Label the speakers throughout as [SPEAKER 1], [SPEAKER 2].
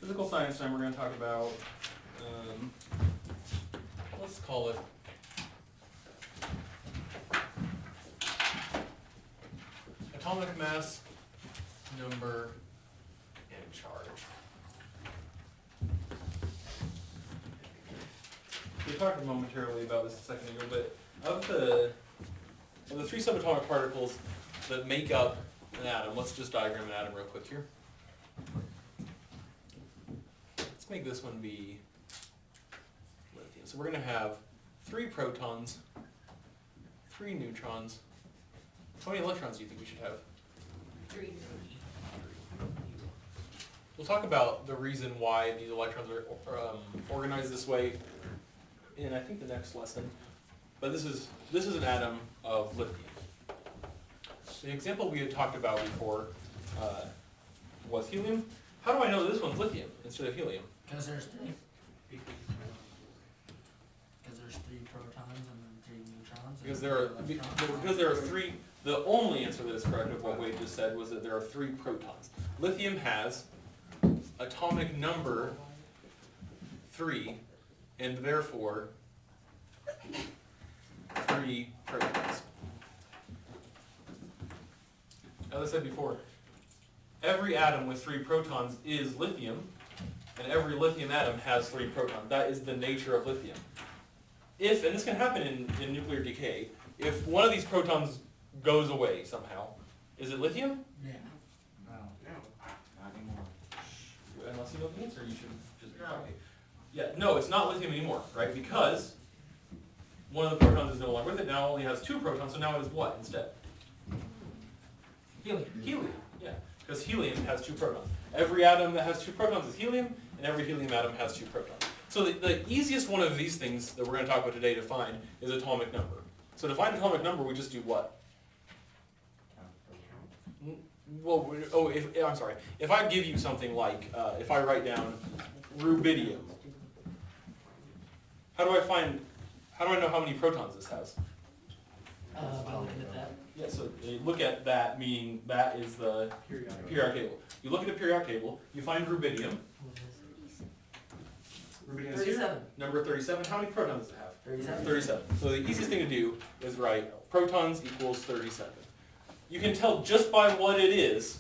[SPEAKER 1] Physical science time, we're going to talk about, let's call it atomic mass, number, and charge. We talked momentarily about this a second ago, but of the three subatomic particles that make up an atom, let's just diagram an atom real quick here. Let's make this one be lithium. So we're going to have 3 protons, 3 neutrons. How many electrons do you think we should have?
[SPEAKER 2] 3.
[SPEAKER 1] We'll talk about the reason why these electrons are organized this way in, I think, the next lesson. But this is an atom of lithium. The example we had talked about before was helium. How do I know this one's lithium instead of helium?
[SPEAKER 3] Because there's 3. Because there's 3 protons and then 3 neutrons.
[SPEAKER 1] Because there are 3. The only answer that is correct of what Wade just said was that there are 3 protons. Lithium has atomic number 3, and therefore 3 protons. As I said before, every atom with 3 protons is lithium, and every lithium atom has 3 protons. That is the nature of lithium. If, and this can happen in nuclear decay, if one of these protons goes away somehow, is it lithium?
[SPEAKER 3] Yeah.
[SPEAKER 4] No, not anymore.
[SPEAKER 1] Unless you know the answer, you should just be talking. Yeah, no, it's not lithium anymore, right? Because one of the protons is no longer with it. Now it only has 2 protons, so now it is what instead?
[SPEAKER 3] Helium.
[SPEAKER 1] Helium, yeah. Because helium has 2 protons. Every atom that has 2 protons is helium, and every helium atom has 2 protons. So the easiest one of these things that we're going to talk about today to find is atomic number. So to find atomic number, we just do what? Well, I'm sorry. If I give you something like, if I write down rubidium, how do I know how many protons this has?
[SPEAKER 3] By looking at that.
[SPEAKER 1] Yeah, so you look at that, meaning that is the periodic table. You look at the periodic table, you find rubidium. Rubidium is here,
[SPEAKER 3] 37.
[SPEAKER 1] number 37. How many protons does it have?
[SPEAKER 3] 37.
[SPEAKER 1] 37. So the easiest thing to do is write protons equals 37. You can tell just by what it is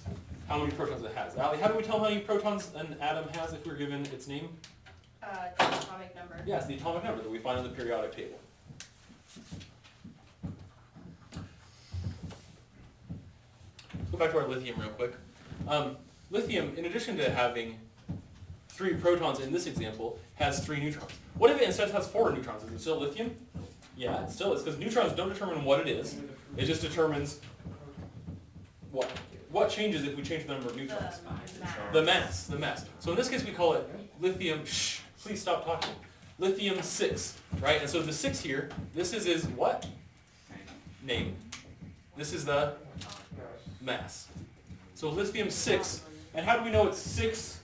[SPEAKER 1] how many protons it has. Allie, how do we tell how many protons an atom has if we're given its name?
[SPEAKER 2] The atomic number.
[SPEAKER 1] Yeah, it's the atomic number that we find in the periodic table. Let's go back to our lithium real quick. Lithium, in addition to having 3 protons in this example, has 3 neutrons. What if it instead has 4 neutrons? Is it still lithium? Yeah, it still is, because neutrons don't determine what it is. It just determines what? What changes if we change the number of neutrons? The mass. The mass. So in this case we call it lithium, please stop talking. Lithium 6, right? And so the 6 here, this is what? Name. This is the mass. So lithium 6, and how do we know it's 6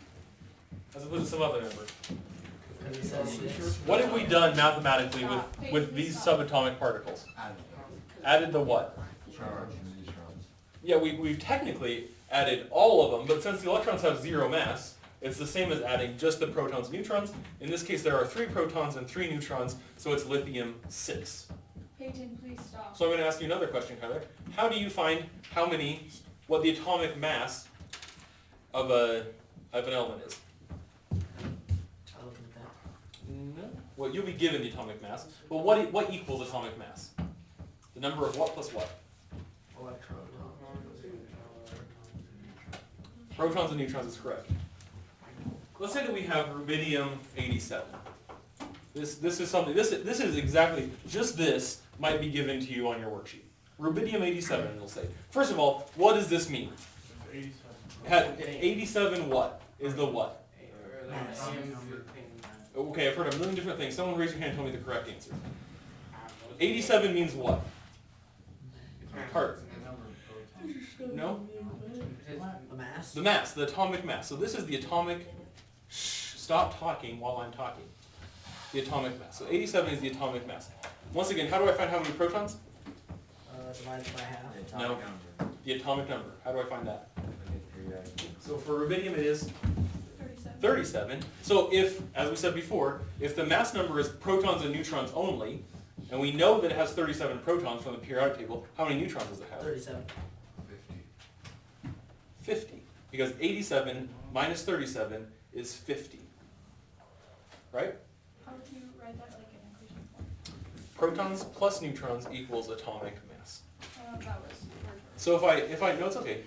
[SPEAKER 1] as opposed to some other number? What have we done mathematically with these subatomic particles? Added the what?
[SPEAKER 4] Charge and neutrons.
[SPEAKER 1] Yeah, we've technically added all of them, but since the electrons have 0 mass, it's the same as adding just the protons and neutrons. In this case, there are 3 protons and 3 neutrons, so it's lithium 6.
[SPEAKER 2] Peyton, please stop.
[SPEAKER 1] So I'm going to ask you another question, Kyler. How do you find what the atomic mass of an element is?
[SPEAKER 3] By looking at that.
[SPEAKER 1] No. Well, you'll be given the atomic mass, but what equals atomic mass? The number of what plus what?
[SPEAKER 3] Electrons.
[SPEAKER 1] Protons and neutrons is correct. Let's say that we have rubidium 87. This is something. This is exactly just this might be given to you on your worksheet. Rubidium 87, it'll say. First of all, what does this mean? 87 what is the what?
[SPEAKER 3] Mass.
[SPEAKER 1] Okay, I've heard a million different things. Someone raise your hand and tell me the correct answer. 87 means what? Part. No?
[SPEAKER 3] The mass.
[SPEAKER 1] The mass, the atomic mass. So this is the atomic, stop talking while I'm talking. The atomic mass. So 87 is the atomic mass. Once again, how do I find how many protons?
[SPEAKER 3] Divided by half.
[SPEAKER 1] No. The atomic number. How do I find that? So for rubidium it is
[SPEAKER 2] 37.
[SPEAKER 1] 37. So if, as we said before, if the mass number is protons and neutrons only, and we know that it has 37 protons from the periodic table, how many neutrons does it have?
[SPEAKER 3] 37.
[SPEAKER 1] 50. Because 87 minus 37 is 50. Right?
[SPEAKER 2] How would you write that like in equation form?
[SPEAKER 1] Protons plus neutrons equals atomic mass.
[SPEAKER 2] That was word.
[SPEAKER 1] So if I know it's okay.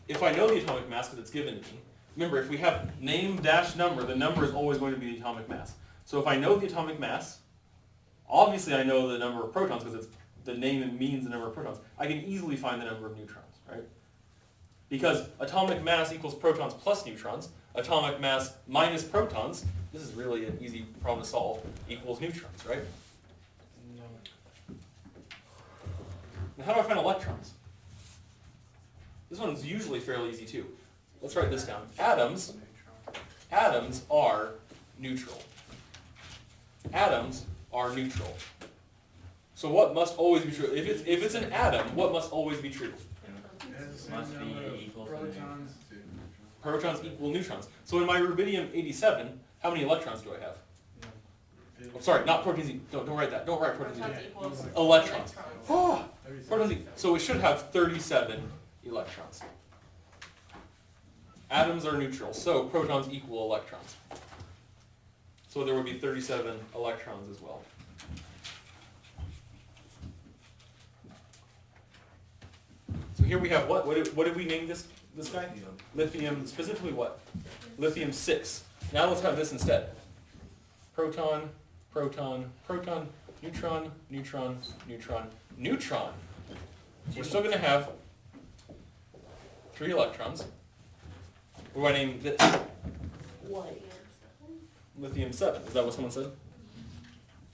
[SPEAKER 1] If I know the atomic mass because it's given to me, remember if we have name dash number, the number is always going to be the atomic mass. So if I know the atomic mass, obviously I know the number of protons because it's the name means the number of protons. I can easily find the number of neutrons, right? Because atomic mass equals protons plus neutrons. Atomic mass minus protons, this is really an easy problem to solve, equals neutrons, right?
[SPEAKER 3] No.
[SPEAKER 1] Now how do I find electrons? This one's usually fairly easy too. Let's write this down. Atoms are neutral. Atoms are neutral. So what must always be true? If it's an atom, what must always be true?
[SPEAKER 4] Must be equal to
[SPEAKER 5] protons.
[SPEAKER 1] Protons equal neutrons. So in my rubidium 87, how many electrons do I have? Oh, sorry, not protons. Don't write that. Don't write protons.
[SPEAKER 2] Protons equals
[SPEAKER 1] Electrons.
[SPEAKER 2] electrons.
[SPEAKER 1] Ah, protons. So it should have 37 electrons. Atoms are neutral, so protons equal electrons. So there would be 37 electrons as well. So here we have what? What did we name this guy? Lithium, specifically what? Lithium 6. Now let's have this instead. Proton, proton, proton, neutron, neutron, neutron, neutron. We're still going to have 3 electrons. What do I name this? Lithium 7. Is that what someone said?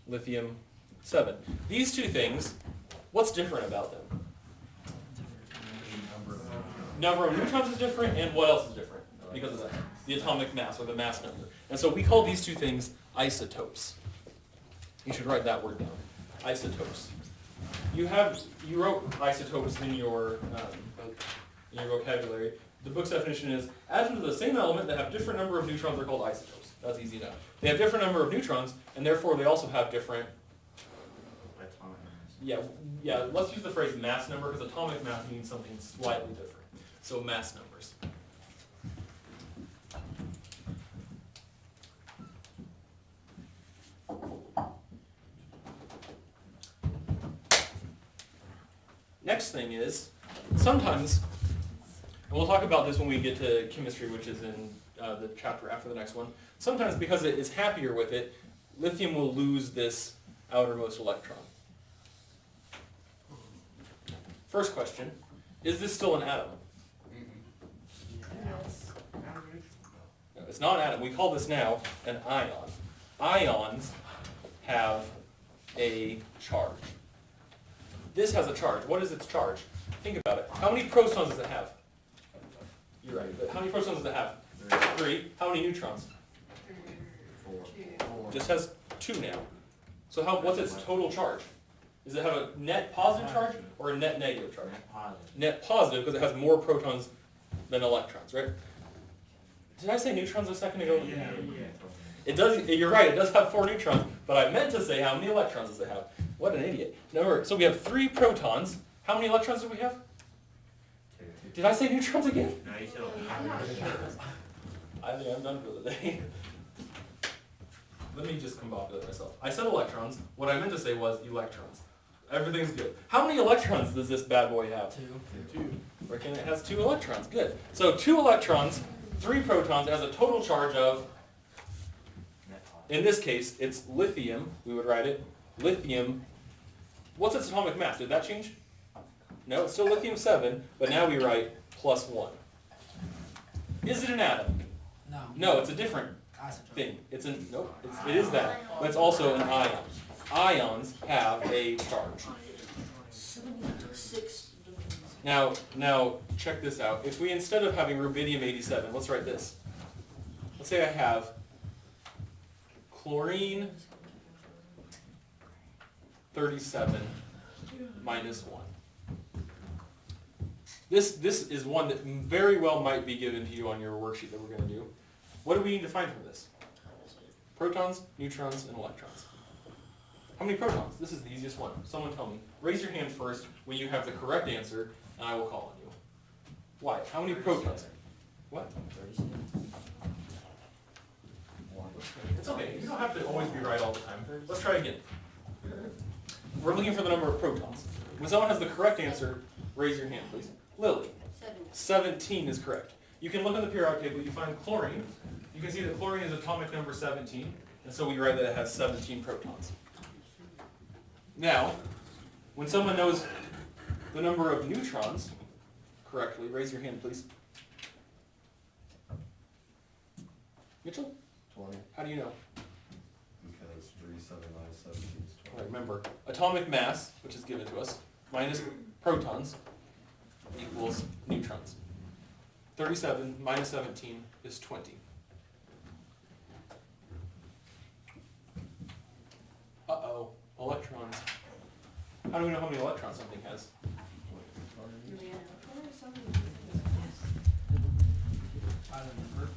[SPEAKER 1] Lithium 7. These two things, what's different about them? Number of neutrons is different, and what else is different? Because of that. The atomic mass, or the mass number. And so we call these two things isotopes. You should write that word down. Isotopes. You wrote isotopes in your vocabulary. The book's definition is atoms of the same element that have different number of neutrons are called isotopes. That's easy enough. They have different number of neutrons, and therefore they also have different. Yeah. Let's use the phrase mass number because atomic mass means something slightly different. So mass numbers. Next thing is, sometimes, and we'll talk about this when we get to chemistry, which is in the chapter after the next one, sometimes because it is happier with it, lithium will lose this outermost electron. First question, is this still an atom?
[SPEAKER 2] Yes.
[SPEAKER 1] No, it's not an atom. We call this now an ion. Ions have a charge. This has a charge. What is its charge? Think about it. How many protons does it have? You're right, but how many protons does it have? 3. How many neutrons?
[SPEAKER 4] 4.
[SPEAKER 1] This has 2 now. So what's its total charge? Does it have a net positive charge or a net negative charge? Net positive because it has more protons than electrons, right? Did I say neutrons a second ago?
[SPEAKER 4] Yeah.
[SPEAKER 1] It does. You're right. It does have 4 neutrons, but I meant to say how many electrons does it have? What an idiot. No, so we have 3 protons. How many electrons do we have?
[SPEAKER 4] 2.
[SPEAKER 1] Did I say neutrons again?
[SPEAKER 4] No, you said
[SPEAKER 1] I think I'm done for the day. Let me just combobulate myself. I said electrons. What I meant to say was electrons. Everything's good. How many electrons does this bad boy have?
[SPEAKER 3] 2.
[SPEAKER 1] Reckon it has 2 electrons. Good. So 2 electrons, 3 protons, it has a total charge of, in this case, it's lithium. We would write it. Lithium. What's its atomic mass? Did that change? No, it's still lithium 7, but now we write +1. Is it an atom?
[SPEAKER 3] No.
[SPEAKER 1] No, it's a different
[SPEAKER 3] Isotope.
[SPEAKER 1] thing. It is that, but it's also an ion. Ions have a charge.
[SPEAKER 3] 76.
[SPEAKER 1] Now check this out. If we, instead of having rubidium 87, let's write this. Let's say I have chlorine 37 minus 1. This is one that very well might be given to you on your worksheet that we're going to do. What do we need to find from this? Protons, neutrons, and electrons. How many protons? This is the easiest one. Someone tell me. Raise your hand first when you have the correct answer, and I will call on you. Why? How many protons? What?
[SPEAKER 4] 37.
[SPEAKER 1] It's okay. You don't have to always be right all the time. Let's try again. We're looking for the number of protons. When someone has the correct answer, raise your hand, please. Lily. 17 is correct. You can look on the periodic table. You find chlorine. You can see that chlorine is atomic number 17, and so we write that it has 17 protons. Now, when someone knows the number of neutrons correctly, raise your hand, please. Mitchell?
[SPEAKER 5] 20.
[SPEAKER 1] How do you know?
[SPEAKER 5] Because 3, 7, 9, 17 is 20.
[SPEAKER 1] All right, remember, atomic mass, which is given to us, minus protons equals neutrons. 37 minus 17 is 20. Uh-oh, electrons. How do we know how many electrons something has?
[SPEAKER 3] I remember.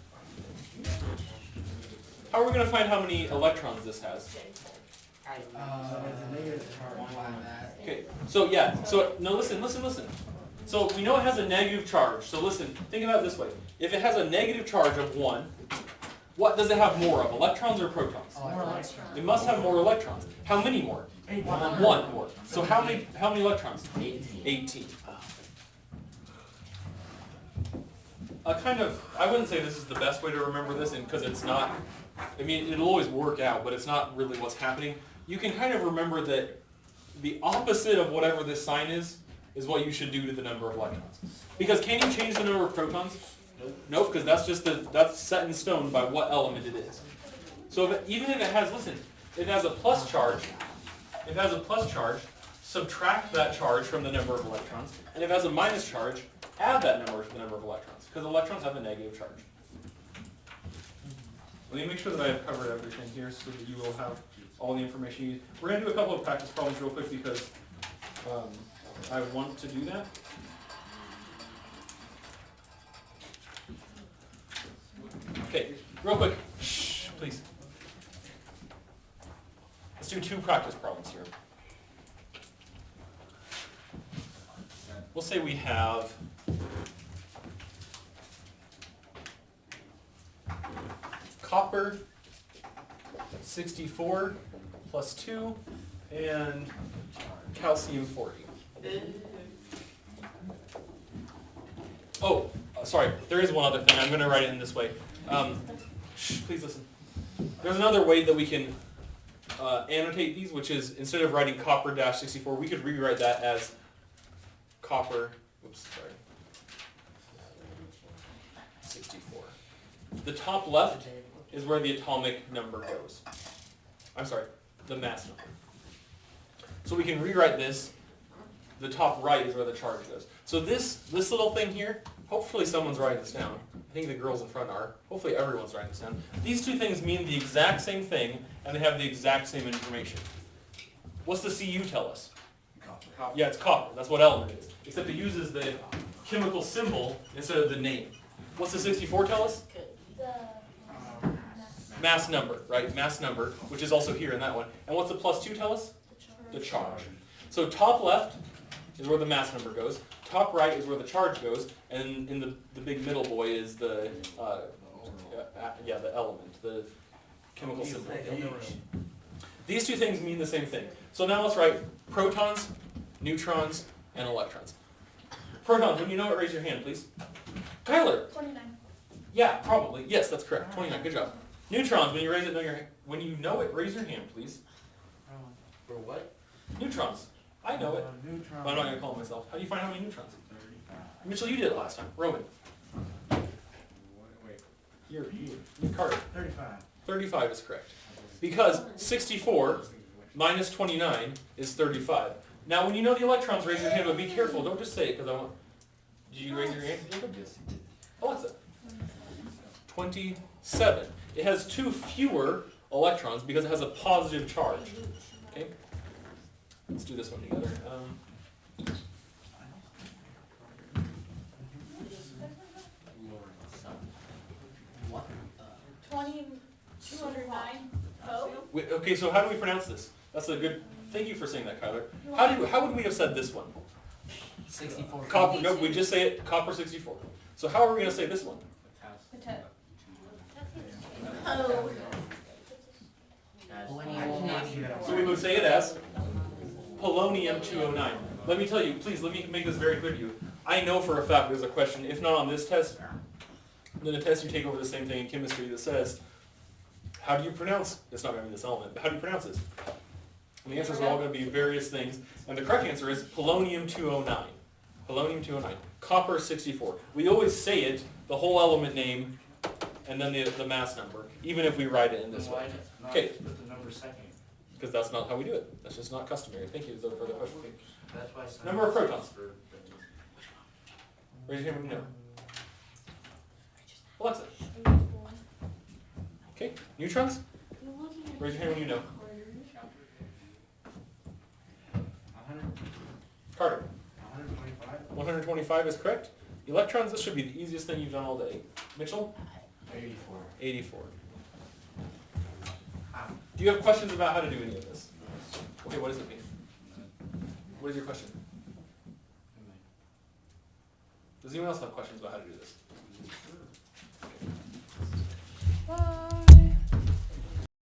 [SPEAKER 1] How are we going to find how many electrons this has? Okay, so yeah, so no, listen. So we know it has a negative charge. So listen, think about it this way. If it has a negative charge of 1, what does it have more of, electrons or protons? It must have more electrons. How many more? 1 more. So how many electrons? 18. I wouldn't say this is the best way to remember this, because it's not, I mean, it'll always work out, but it's not really what's happening. You can kind of remember that the opposite of whatever this sign is what you should do to the number of electrons. Because can you change the number of protons? Nope, because that's set in stone by what element it is. So even if it has, listen, it has a plus charge, subtract that charge from the number of electrons, and if it has a minus charge, add that number to the number of electrons, because electrons have a negative charge. Let me make sure that I have covered everything here so that you will have all the information you need. We're going to do a couple of practice problems real quick because I want to do that. Okay, real quick, shh, please. Let's do 2 practice problems here. We'll say we have copper 64 plus 2 and calcium 40. Oh, sorry, there is one other thing. I'm going to write it in this way. Shh, please listen. There's another way that we can annotate these, which is instead of writing copper-64, we could rewrite that as copper, 64. The top left is where the atomic number goes. I'm sorry, the mass number. So we can rewrite this. The top right is where the charge goes. So this little thing here, hopefully someone's writing this down. I think the girls in front are. Hopefully everyone's writing this down. These 2 things mean the exact same thing, and they have the exact same information. What's the Cu tell us?
[SPEAKER 5] Copper.
[SPEAKER 1] Yeah, it's copper. That's what element it is. Except it uses the chemical symbol instead of the name. What's the 64 tell us? Mass number, right? Mass number, which is also here in that one. And what's the plus 2 tell us? The charge. So top left is where the mass number goes. Top right is where the charge goes. And in the big middle boy is the the element, the chemical symbol. These 2 things mean the same thing. So now let's write protons, neutrons, and electrons. Protons, when you know it, raise your hand, please. Tyler.
[SPEAKER 2] 29.
[SPEAKER 1] Yeah, probably. Yes, that's correct. 29. Good job. Neutrons, when you raise it, when you know it, raise your hand, please.
[SPEAKER 4] For what?
[SPEAKER 1] Neutrons. I know it. But I'm not going to call it myself. How do you find how many neutrons? Mitchell, you did it last time. Roman.
[SPEAKER 4] Wait.
[SPEAKER 1] You're Carter.
[SPEAKER 3] 35.
[SPEAKER 1] 35 is correct. Because 64 minus 29 is 35. Now, when you know the electrons, raise your hand, but be careful. Don't just say it, because I want... Did you raise your hand, Jacob?
[SPEAKER 5] Yes, he did.
[SPEAKER 1] Alexa. 27. It has 2 fewer electrons because it has a positive charge. Okay? Let's do this one together.
[SPEAKER 3] What?
[SPEAKER 2] 209. Oh.
[SPEAKER 1] Okay, so how do we pronounce this? That's a good, thank you for saying that, Kyler. How would we have said this one?
[SPEAKER 3] 64.
[SPEAKER 1] Copper, no, we just say it, copper 64. So how are we going to say this one?
[SPEAKER 2] Oh.
[SPEAKER 1] So we would say it as polonium 209. Let me tell you, please, let me make this very clear to you. I know for a fact there's a question, if not on this test, then a test you take over the same thing in chemistry that says, how do you pronounce, it's not going to be this element, but how do you pronounce this? And the answers are all going to be various things, and the correct answer is polonium 209. Polonium 209. Copper 64. We always say it, the whole element name, and then the mass number, even if we write it in this way. Okay.
[SPEAKER 4] Put the number second.
[SPEAKER 1] Because that's not how we do it. That's just not customary. Thank you for the question.
[SPEAKER 4] That's why some
[SPEAKER 1] Number of protons. Raise your hand when you know. Alexa. Okay. Neutrons? Raise your hand when you know.
[SPEAKER 4] 100,
[SPEAKER 1] Carter.
[SPEAKER 4] 125,
[SPEAKER 1] 125 is correct. Electrons, this should be the easiest thing you've done all day. Mitchell?
[SPEAKER 4] 84.
[SPEAKER 1] 84. Do you have questions about how to do any of this? Okay, what does it mean? What is your question? Does anyone else have questions about how to do this? Okay.